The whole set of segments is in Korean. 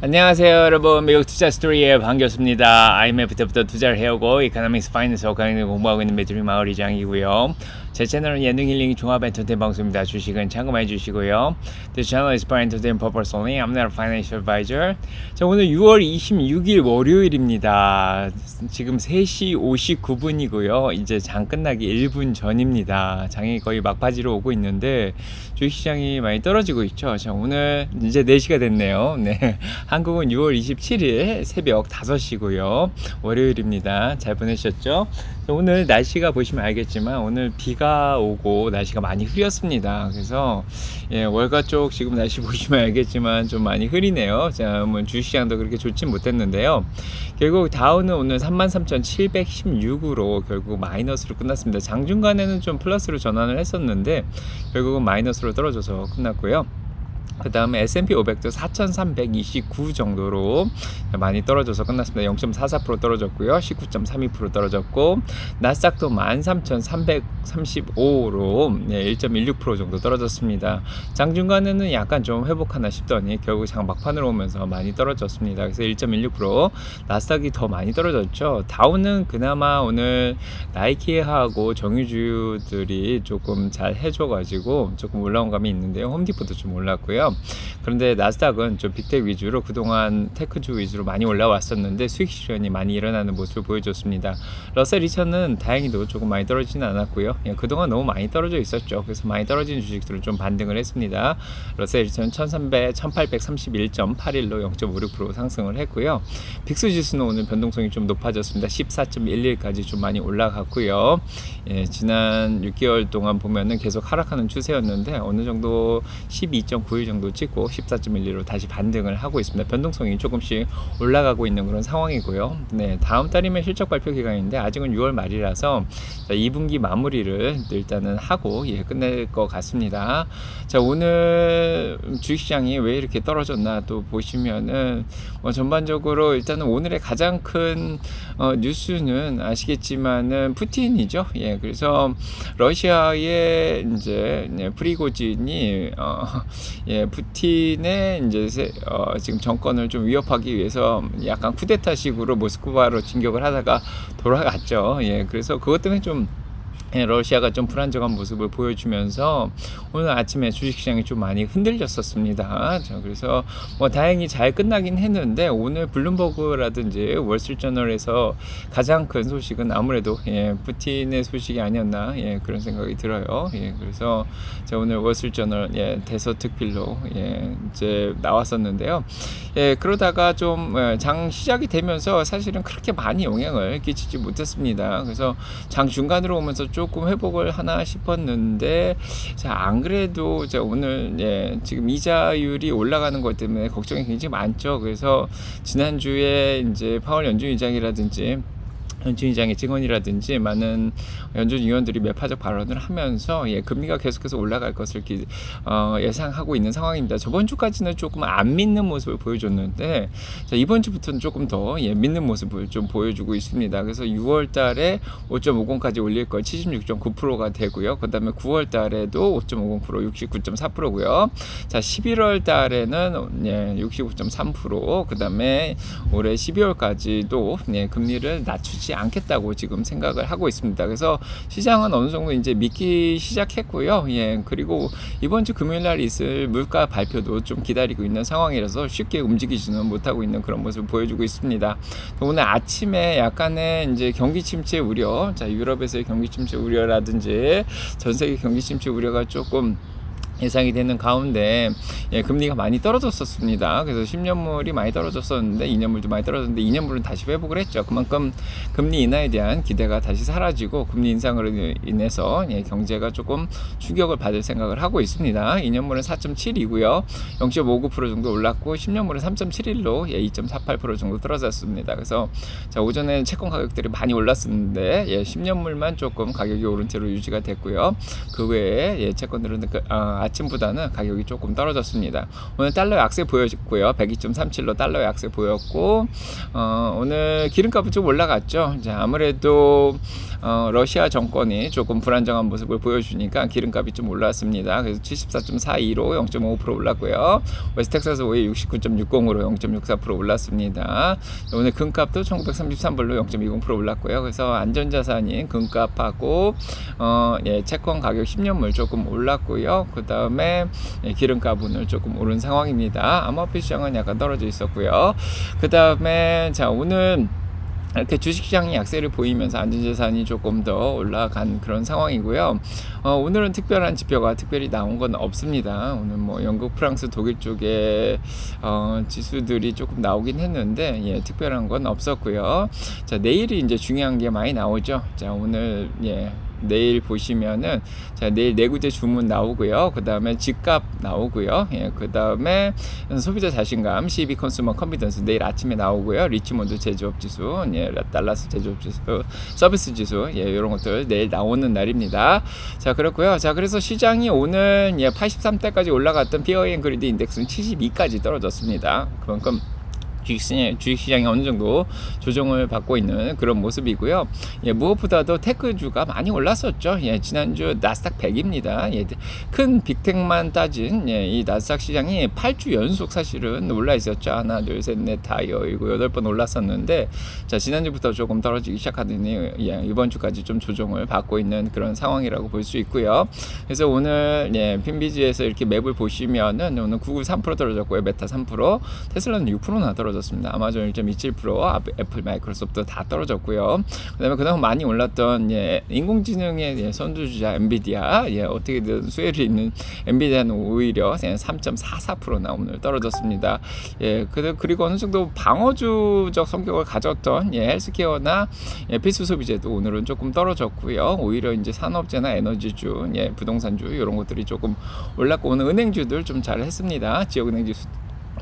안녕하세요 여러분, 미국 투자 스토리의 반갑습니다. IMF부터 투자를 해오고 이코노믹스 파이낸스 강의를 공부하고 있는 매트리 마을이장이고요. 제 채널은 예능 힐링 종합 엔터테인 방송입니다. 주식은 참고해 주시고요. This channel is for entertainment purpose only. I'm not a financial advisor. 자, 오늘 6월 26일 월요일입니다. 지금 3시 59분이고요. 이제 장 끝나기 1분 전입니다. 장이 거의 막바지로 오고 있는데 주식시장이 많이 떨어지고 있죠. 자, 오늘 이제 4시가 됐네요. 네. 한국은 6월 27일 새벽 5시고요. 월요일입니다. 잘 보내셨죠? 오늘 날씨가 보시면 알겠지만 오늘 비가 오고 날씨가 많이 흐렸습니다. 그래서 월가 쪽 지금 날씨 보시면 알겠지만 좀 많이 흐리네요. 자, 뭐 주식시장도 그렇게 좋진 못했는데요. 결국 다우는 오늘 33,716으로 결국 마이너스로 끝났습니다. 장중간에는 좀 플러스로 전환을 했었는데 결국은 마이너스로 떨어져서 끝났고요. 그 다음에 S&P 500도 4,329 정도로 많이 떨어져서 끝났습니다. 0.44% 떨어졌고요. 19.32% 떨어졌고, 나스닥도 13,335로 1.16% 정도 떨어졌습니다. 장중간에는 약간 좀 회복하나 싶더니 결국 장 막판으로 오면서 많이 떨어졌습니다. 그래서 1.16%, 나스닥이 더 많이 떨어졌죠. 다우는 그나마 오늘 나이키하고 정유주들이 조금 잘 해줘가지고 조금 올라온 감이 있는데요. 홈디포도 좀 올랐고요. 그런데 나스닥은 좀 빅텍 위주로 그동안 테크주 위주로 많이 올라왔었는데 수익 실현이 많이 일어나는 모습을 보여줬습니다. 러셀 2000은 다행히도 조금 많이 떨어지지는 않았고요. 그동안 너무 많이 떨어져 있었죠. 그래서 많이 떨어진 주식들은 좀 반등을 했습니다. 러셀 2000은 1831.81로 0.56% 상승을 했고요. 빅스 지수는 오늘 변동성이 좀 높아졌습니다. 14.11까지 좀 많이 올라갔고요. 지난 6개월 동안 보면은 계속 하락하는 추세였는데 어느 정도 12.91 정도 찍고 14.12로 다시 반등을 하고 있습니다. 변동성이 조금씩 올라가고 있는 그런 상황이고요. 네, 다음 달이면 실적 발표 기간인데 아직은 6월 말이라서 2분기 마무리를 일단은 하고 끝낼 것 같습니다. 자, 오늘 주식시장이 왜 이렇게 떨어졌나 또 보시면은 전반적으로 일단은 오늘의 가장 큰 뉴스는 아시겠지만은 푸틴이죠. 그래서 러시아의 이제 프리고진이 푸틴의 이제 지금 정권을 좀 위협하기 위해서 약간 쿠데타식으로 모스크바로 진격을 하다가 돌아갔죠. 그래서 그것 때문에 좀 러시아가 좀 불안정한 모습을 보여주면서 오늘 아침에 주식시장이 좀 많이 흔들렸었습니다. 그래서 다행히 잘 끝나긴 했는데 오늘 블룸버그라든지 월스트리트저널에서 가장 큰 소식은 아무래도 푸틴의 소식이 아니었나 그런 생각이 들어요. 그래서 제가 오늘 월스트리트저널 대서특필로 이제 나왔었는데요. 그러다가 좀 장 시작이 되면서 사실은 그렇게 많이 영향을 끼치지 못했습니다. 그래서 장 중간으로 오면서 조금 회복을 하나 싶었는데, 자, 안 그래도 제가 오늘 지금 이자율이 올라가는 것 때문에 걱정이 굉장히 많죠. 그래서 지난주에 이제 파월 연준 의장이라든지 연준 의장의 증언이라든지 많은 연준 위원들이 매파적 발언을 하면서 금리가 계속해서 올라갈 것을 예상하고 있는 상황입니다. 저번 주까지는 조금 안 믿는 모습을 보여줬는데 자, 이번 주부터는 조금 더 믿는 모습을 좀 보여주고 있습니다. 그래서 6월 달에 5.50까지 올릴 거 76.9%가 되고요. 그 다음에 9월 달에도 5.50% 69.4%고요. 자, 11월 달에는 65.3%, 그 다음에 올해 12월까지도 금리를 낮추지 않겠다고 지금 생각을 하고 있습니다. 그래서 시장은 어느 정도 이제 믿기 시작했고요. 그리고 이번 주 금요일 날 있을 물가 발표도 좀 기다리고 있는 상황이라서 쉽게 움직이지는 못하고 있는 그런 모습을 보여주고 있습니다. 오늘 아침에 약간의 이제 경기 침체 우려, 자, 유럽에서의 경기 침체 우려라든지 전 세계 경기 침체 우려가 조금 예상이 되는 가운데 금리가 많이 떨어졌었습니다. 그래서 10년물이 많이 떨어졌었는데 2년물도 많이 떨어졌는데 2년물은 다시 회복을 했죠. 그만큼 금리 인하에 대한 기대가 다시 사라지고 금리 인상으로 인해서 경제가 조금 충격을 받을 생각을 하고 있습니다. 2년물은 4.7이고요. 0.59% 정도 올랐고 10년물은 3.71로 2.48% 정도 떨어졌습니다. 그래서 자, 오전에 채권 가격들이 많이 올랐었는데 10년물만 조금 가격이 오른 채로 유지가 됐고요. 그 외에 채권들은 아침보다는 가격이 조금 떨어졌습니다. 오늘 달러 약세 보였고요. 102.37로 달러 약세 보였고, 오늘 기름값은 좀 올라갔죠. 이제 아무래도 러시아 정권이 조금 불안정한 모습을 보여주니까 기름값이 좀 올랐습니다. 그래서 74.42로 0.5% 올랐고요. 웨스텍사스 오일 69.60으로 0.64% 올랐습니다. 오늘 금값도 1933불로 0.20% 올랐고요. 그래서 안전자산인 금값하고 채권 가격 10년물 조금 올랐고요. 그 다음에 기름값 오늘 조금 오른 상황입니다. 암호화폐 시장은 약간 떨어져 있었고요. 그 다음에 자, 오늘 이렇게 주식시장이 약세를 보이면서 안전자산이 조금 더 올라간 그런 상황이고요. 오늘은 특별한 지표가 특별히 나온 건 없습니다. 오늘 뭐 영국, 프랑스, 독일 쪽에 지수들이 조금 나오긴 했는데 특별한 건 없었고요. 자, 내일이 이제 중요한 게 많이 나오죠. 자, 오늘 내일 보시면은 자, 내일 내구재 주문 나오고요. 그 다음에 집값 나오고요. 그 다음에 소비자 자신감, CB 컨슈머 컨피던스 내일 아침에 나오고요. 리치몬드 제조업 지수, 달라스 제조업 지수, 서비스 지수, 이런 것들 내일 나오는 날입니다. 자, 그렇고요. 자, 그래서 시장이 오늘 83대까지 올라갔던 피어 앤 그리드 인덱스는 72까지 떨어졌습니다. 그만큼 주식시장이 어느 정도 조정을 받고 있는 그런 모습이고요. 무엇보다도 테크주가 많이 올랐었죠. 지난주 나스닥 100입니다. 큰 빅텍만 따진 이 나스닥 시장이 8주 연속 사실은 올라 있었죠. 하나, 둘, 셋, 넷, 다, 여이고 8번 올랐었는데, 자, 지난주부터 조금 떨어지기 시작하더니 이번 주까지 좀 조정을 받고 있는 그런 상황이라고 볼 수 있고요. 그래서 오늘 핀비지에서 이렇게 맵을 보시면은 오늘 구글 3% 떨어졌고요. 메타 3%, 테슬라는 6%나 떨어졌습니다. 아마존 1.27%, 애플, 마이크로소프트 다 떨어졌고요. 그다음에 그나마 많이 올랐던 인공지능의 선두주자 엔비디아, 어떻게든 수혜를 있는 엔비디아는 오히려 3.44%나 오늘 떨어졌습니다. 그리고 어느 정도 방어주적 성격을 가졌던 헬스케어나 필수 소비재도 오늘은 조금 떨어졌고요. 오히려 이제 산업재나 에너지주, 부동산주 이런 것들이 조금 올랐고, 오늘 은행주들 좀 잘했습니다. 지역은행지수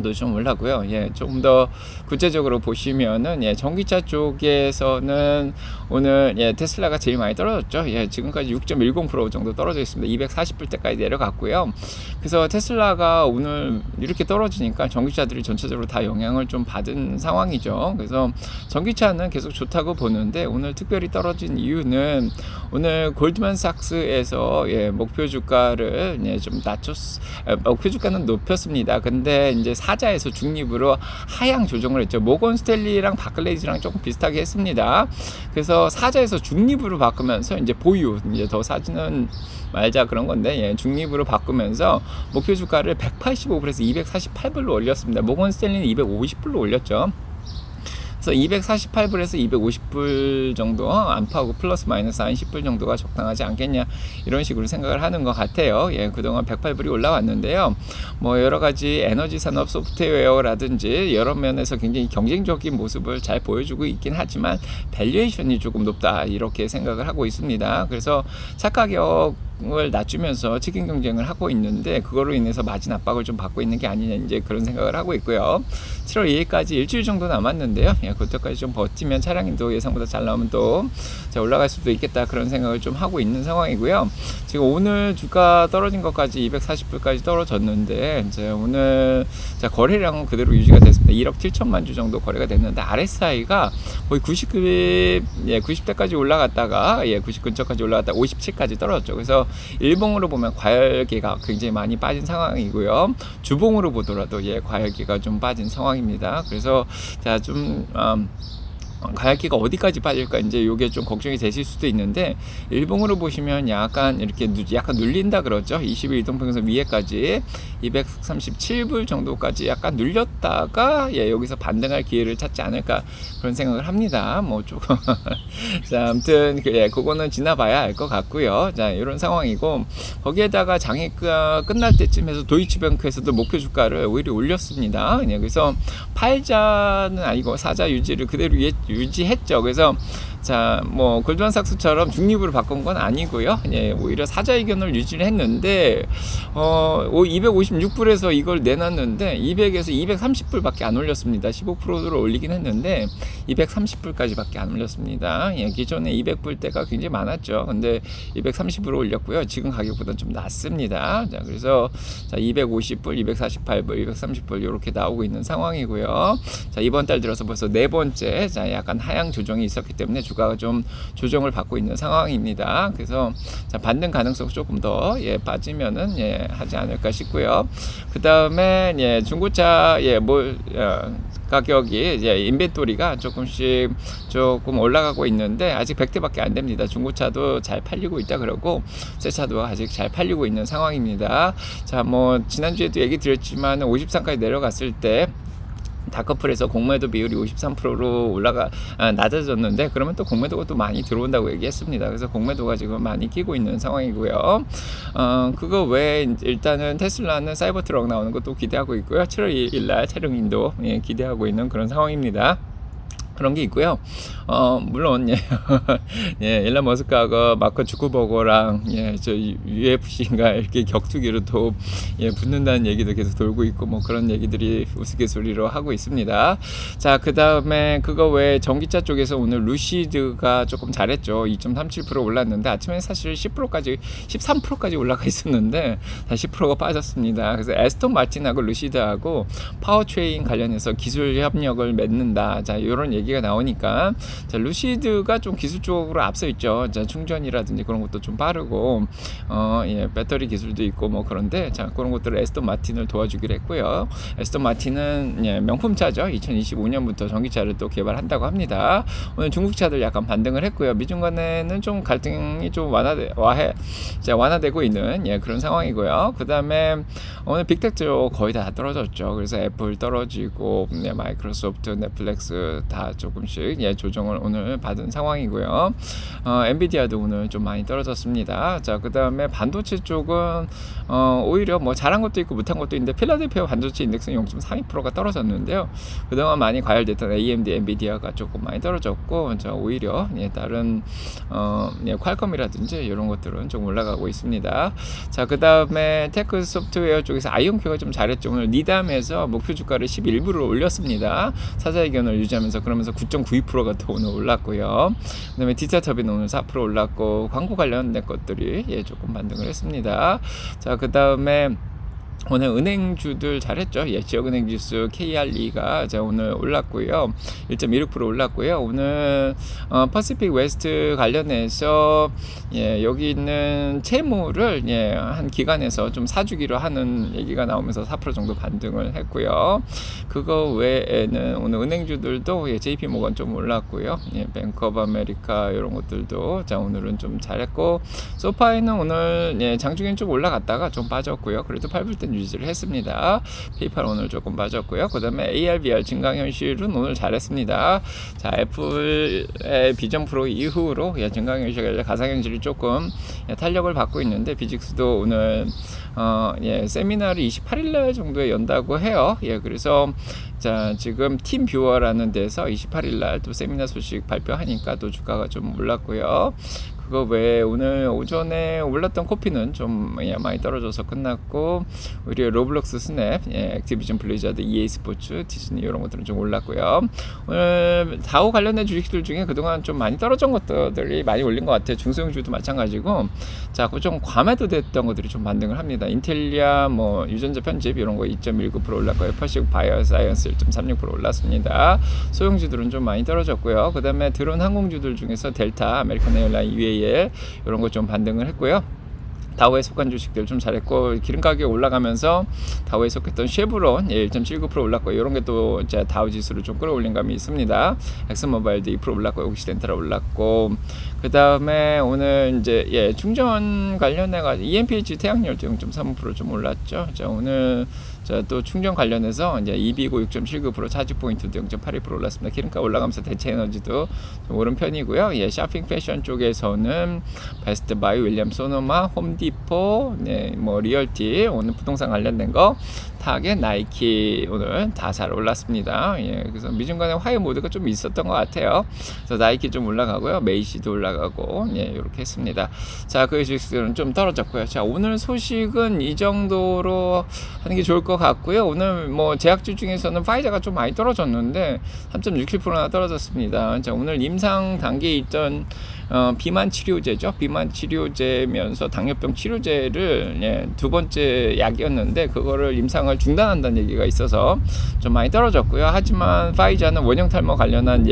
도 좀 올라고요. 조금 더 구체적으로 보시면은 전기차 쪽에서는 오늘 테슬라가 제일 많이 떨어졌죠. 지금까지 6.10% 정도 떨어져 있습니다. 240불대까지 내려갔고요. 그래서 테슬라가 오늘 이렇게 떨어지니까 전기차들이 전체적으로 다 영향을 좀 받은 상황이죠. 그래서 전기차는 계속 좋다고 보는데, 오늘 특별히 떨어진 이유는 오늘 골드만삭스에서 목표 주가를 좀 목표 주가는 높였습니다. 근데 이제 사자에서 중립으로 하향 조정을 했죠. 모건 스탠리랑 바클레이즈랑 조금 비슷하게 했습니다. 그래서 사자에서 중립으로 바꾸면서 이제 보유, 이제 더 사지는 말자 그런 건데, 중립으로 바꾸면서 목표 주가를 185불에서 248불로 올렸습니다. 모건 스탠리는 250불로 올렸죠. 그래서 248불에서 250불 정도 안팎하고 플러스 마이너스 한 10불 정도가 적당하지 않겠냐, 이런 식으로 생각을 하는 것 같아요. 그동안 108불이 올라왔는데요. 뭐 여러 가지 에너지 산업 소프트웨어라든지 여러 면에서 굉장히 경쟁적인 모습을 잘 보여주고 있긴 하지만 밸류에이션이 조금 높다, 이렇게 생각을 하고 있습니다. 그래서 차가격을 낮추면서 치킨 경쟁을 하고 있는데, 그거로 인해서 마진 압박을 좀 받고 있는 게 아니냐, 이제 그런 생각을 하고 있고요. 7월 2일까지 일주일 정도 남았는데요. 그때까지 좀 버티면, 차량인도 예상보다 잘 나오면 또 올라갈 수도 있겠다, 그런 생각을 좀 하고 있는 상황이고요. 지금 오늘 주가 떨어진 것까지 240불까지 떨어졌는데, 이제 오늘 거래량은 그대로 유지가 됐습니다. 1억 7천만 주 정도 거래가 됐는데, RSI가 거의 90대까지 올라갔다가 90 근처까지 올라갔다가 57까지 떨어졌죠. 그래서 일봉으로 보면 과열기가 굉장히 많이 빠진 상황이고요. 주봉으로 보더라도 과열기가 좀 빠진 상황입니다. 그래서 가야키가 어디까지 빠질까, 이제 요게 좀 걱정이 되실 수도 있는데, 일봉으로 보시면 약간 이렇게 약간 눌린다 그러죠. 20일 이동평균선 위에까지 237불 정도까지 약간 눌렸다가 여기서 반등할 기회를 찾지 않을까, 그런 생각을 합니다. 뭐 조금 자, 아무튼 그거는 지나봐야 알 것 같고요. 자, 이런 상황이고, 거기에다가 장애가 끝날 때쯤에서 도이치뱅크에서도 목표 주가를 오히려 올렸습니다. 그래서 팔자는 아니고 사자 유지를 그대로 유지했죠. 그래서 자, 뭐 골드만삭스처럼 중립으로 바꾼 건 아니고요. 예, 오히려 사자 의견을 유지를 했는데 256불에서 이걸 내놨는데 200에서 230불밖에 안 올렸습니다. 15%를 올리긴 했는데 230불까지밖에 안 올렸습니다. 예, 기존에 200불 대가 굉장히 많았죠. 근데 230불 올렸고요. 지금 가격보다는 좀 낮습니다. 자, 그래서 자, 250불, 248불, 230불 이렇게 나오고 있는 상황이고요. 자, 이번 달 들어서 벌써 네 번째 자, 약간 하향 조정이 있었기 때문에 주가가 좀 조정을 받고 있는 상황입니다. 그래서 자, 반등 가능성 조금 더 예, 빠지면은 예, 하지 않을까 싶고요. 그 다음에 예, 중고차 예, 가격이 이제 인벤토리가 조금 올라가고 있는데 아직 100대밖에 안 됩니다. 중고차도 잘 팔리고 있다 그러고 새 차도 아직 잘 팔리고 있는 상황입니다. 자, 뭐 지난주에도 얘기 드렸지만 53까지 내려갔을 때 다커플에서 공매도 비율이 53%로 낮아졌는데 그러면 또 공매도가 또 많이 들어온다고 얘기했습니다. 그래서 공매도가 지금 많이 끼고 있는 상황이고요. 그거 외에 일단은 테슬라는 사이버 트럭 나오는 것도 기대하고 있고요. 7월 2일 날 차량 인도 예, 기대하고 있는 그런 상황입니다. 그런 게 있고요. 물론, 예, 예, 일론 머스크하고 마크 주커버거랑, 예, 저 UFC인가 이렇게 격투기로 또, 예, 붙는다는 얘기도 계속 돌고 있고, 뭐 그런 얘기들이 우스갯소리로 하고 있습니다. 자, 그 다음에 그거 외에 전기차 쪽에서 오늘 루시드가 조금 잘했죠. 2.37% 올랐는데 아침에 사실 13%까지 올라가 있었는데 다시 10%가 빠졌습니다. 그래서 에스톤 마틴하고 루시드하고 파워트레인 관련해서 기술 협력을 맺는다. 자, 이런 얘기가 나오니까 자, 루시드가 좀 기술적으로 앞서 있죠. 자, 충전이라든지 그런 것도 좀 빠르고 예, 배터리 기술도 있고 뭐 그런데 자, 그런 것들을 에스톤 마틴을 도와주기로 했고요. 에스톤 마틴은 예, 명품차죠. 2025년부터 전기차를 또 개발한다고 합니다. 오늘 중국차들 약간 반등을 했고요. 미중 간에는 좀 갈등이 좀 완화되고 있는 예, 그런 상황이고요. 그 다음에 오늘 빅텍 쪽 거의 다 떨어졌죠. 그래서 애플 떨어지고 예, 마이크로소프트, 넷플릭스 다 조금씩 예, 조정을 오늘 받은 상황이고요. 엔비디아도 오늘 좀 많이 떨어졌습니다. 자, 그 다음에 반도체 쪽은 오히려 뭐 잘한 것도 있고 못한 것도 있는데 필라델피아 반도체 인덱스는 0.32%가 떨어졌는데요. 그동안 많이 과열됐던 AMD, 엔비디아가 조금 많이 떨어졌고 자, 오히려 예, 다른 예, 퀄컴이라든지 이런 것들은 좀 올라가고 있습니다. 자, 그 다음에 테크 소프트웨어 쪽에서 아이온큐가 좀 잘했죠. 오늘 니담에서 목표 주가를 11불을 올렸습니다. 사자 의견을 유지하면서 그러면서 9.92%가 또 오늘 올랐고요. 그 다음에 디자터빈 오늘 4% 올랐고 광고 관련된 것들이 예, 조금 반등을 했습니다. 자, 그 다음에 오늘 은행주들 잘했죠. 예, 지역은행 지수 KRE가 오늘 올랐고요. 1.16% 올랐고요. 오늘 퍼시픽 웨스트 관련해서 예, 여기 있는 채무를 예, 한 기관에서 좀 사주기로 하는 얘기가 나오면서 4% 정도 반등을 했고요. 그거 외에는 오늘 은행주들도 예, JP 모건 좀 올랐고요. 예, 뱅크 오브 아메리카 이런 것들도 자, 오늘은 좀 잘했고 소파이는 오늘 예, 장중엔 좀 올라갔다가 좀 빠졌고요. 그래도 8불 땐 유지를 했습니다. 페이팔 오늘 조금 빠졌고요. 그 다음에 ARVR 증강현실은 오늘 잘했습니다. 자, 애플의 비전 프로 이후로 예, 증강현실 가상현실이 조금 예, 탄력을 받고 있는데 비직스도 오늘 예, 세미나를 28일날 정도에 연다고 해요. 예, 그래서 자, 지금 팀 뷰어라는 데서 28일날 또 세미나 소식 발표하니까 또 주가가 좀 올랐고요. 그거 외에 오늘 오전에 올랐던 코피는 좀 예, 많이 떨어져서 끝났고 오히려 로블록스, 스냅, 예, 액티비전 블리자드, EA 스포츠, 디즈니 이런 것들은 좀 올랐고요. 오늘 다우 관련된 주식들 중에 그동안 좀 많이 떨어진 것들이 많이 올린 것 같아요. 중소형주도 마찬가지고 자, 좀 과매도 됐던 것들이 좀 반등을 합니다. 인텔리아, 뭐 유전자 편집 이런 거 2.19% 올랐고요. 퍼식 바이오사이언스 1.36% 올랐습니다. 소형주들은 좀 많이 떨어졌고요. 그 다음에 드론 항공주들 중에서 델타, 아메리칸 에어라인, UAE 이런 거 좀 반등을 했고요. 다우에 속한 주식들 좀 잘했고 기름 가격이 올라가면서 다우에 속했던 쉐브론 1.79% 올랐고 이런 게 또 이제 다우 지수를 좀 끌어올린 감이 있습니다. 엑스모바일도 2% 올랐고 옥시덴탈 올랐고 그 다음에 오늘 이제 예, 충전 관련해가지고 EMPH 태양열도 0.3% 좀 올랐죠. 자, 오늘 자, 또 충전 관련해서 이제 EB고 6.79% 차지 포인트도 0.82% 올랐습니다. 기름값 올라가면서 대체 에너지도 좀 오른 편이고요. 예, 쇼핑 패션 쪽에서는 베스트 바이, 윌리엄 소노마, 홈디포, 네, 뭐 리얼티 오늘 부동산 관련된 거 타겟, 나이키 오늘 다 잘 올랐습니다. 예, 그래서 미중 간의 화해 모드가 좀 있었던 것 같아요. 그래서 나이키 좀 올라가고요, 메이시도 올라가고, 예, 이렇게 했습니다. 자, 그 주식들은 좀 떨어졌고요. 자, 오늘 소식은 이 정도로 하는 게 좋을 것 같고요. 오늘 뭐 제약주 중에서는 파이자가 좀 많이 떨어졌는데 3.67%나 떨어졌습니다. 자, 오늘 임상 단계에 있던 비만 치료제죠. 비만 치료제면서 당뇨병 치료제를, 예, 두 번째 약이었는데 그거를 임상을 중단한다는 얘기가 있어서 좀 많이 떨어졌고요. 하지만 파이자는 원형 탈모 관련한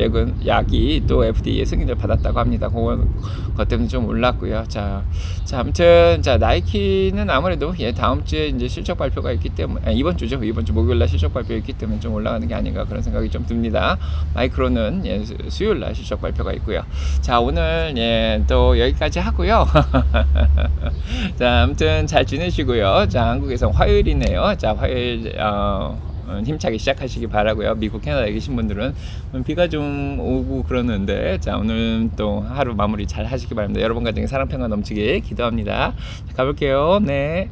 약이 또 FDA 승인을 받았다고 합니다. 그것 때문에 좀 올랐고요. 자, 아무튼 자, 나이키는 아무래도, 예, 다음 주에 이제 실적 발표가 있기 때문에, 이번 주죠. 이번 주 목요일 날 실적 발표 있기 때문에 좀 올라가는 게 아닌가 그런 생각이 좀 듭니다. 마이크로는, 예, 수요일 날 실적 발표가 있고요. 자, 오늘, 예, 또 여기까지 하고요. 자, 아무튼 잘 지내시고요. 자, 한국에서 화요일이네요. 자, 화요일 힘차게 시작하시기 바라고요. 미국, 캐나다에 계신 분들은 비가 좀 오고 그러는데, 자, 오늘 또 하루 마무리 잘 하시기 바랍니다. 여러분 가정에 사랑 평화 넘치길 기도합니다. 자, 가볼게요. 네.